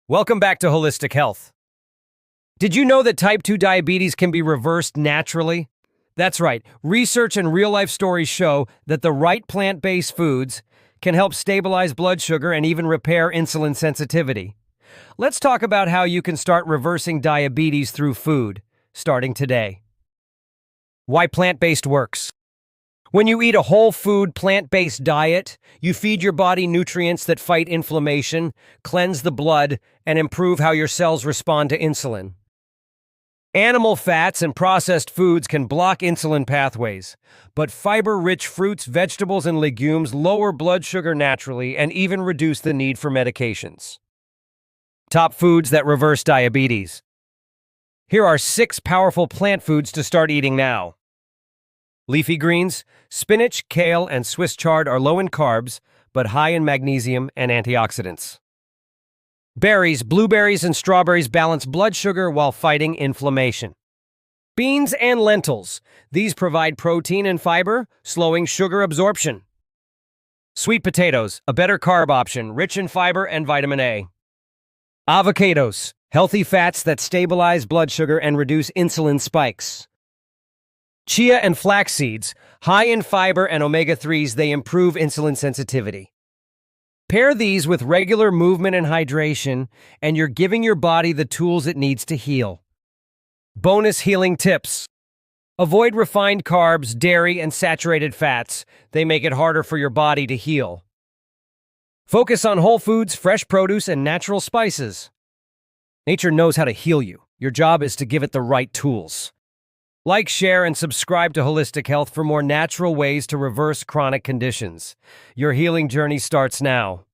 Welcome back to Holistic Health. Did you know that type 2 diabetes can be reversed naturally? That's right. Research and real-life stories show that the right plant-based foods can help stabilize blood sugar and even repair insulin sensitivity. Let's talk about how you can start reversing diabetes through food, starting today. Why plant-based works. When you eat a whole food, plant-based diet, you feed your body nutrients that fight inflammation, cleanse the blood, and improve how your cells respond to insulin. Animal fats and processed foods can block insulin pathways, but fiber-rich fruits, vegetables, and legumes lower blood sugar naturally and even reduce the need for medications. Top foods that reverse diabetes. Here are 6 powerful plant foods to start eating now. Leafy greens, spinach, kale, and Swiss chard are low in carbs, but high in magnesium and antioxidants. Berries, blueberries, and strawberries balance blood sugar while fighting inflammation. Beans and lentils. These provide protein and fiber, slowing sugar absorption. Sweet potatoes, a better carb option, rich in fiber and vitamin A. Avocados, healthy fats that stabilize blood sugar and reduce insulin spikes. Chia and flax seeds, high in fiber and omega-3s, they improve insulin sensitivity. Pair these with regular movement and hydration, and you're giving your body the tools it needs to heal. Bonus healing tips. Avoid refined carbs, dairy, and saturated fats. They make it harder for your body to heal. Focus on whole foods, fresh produce, and natural spices. Nature knows how to heal you. Your job is to give it the right tools. Like, share, and subscribe to Holistic Health for more natural ways to reverse chronic conditions. Your healing journey starts now.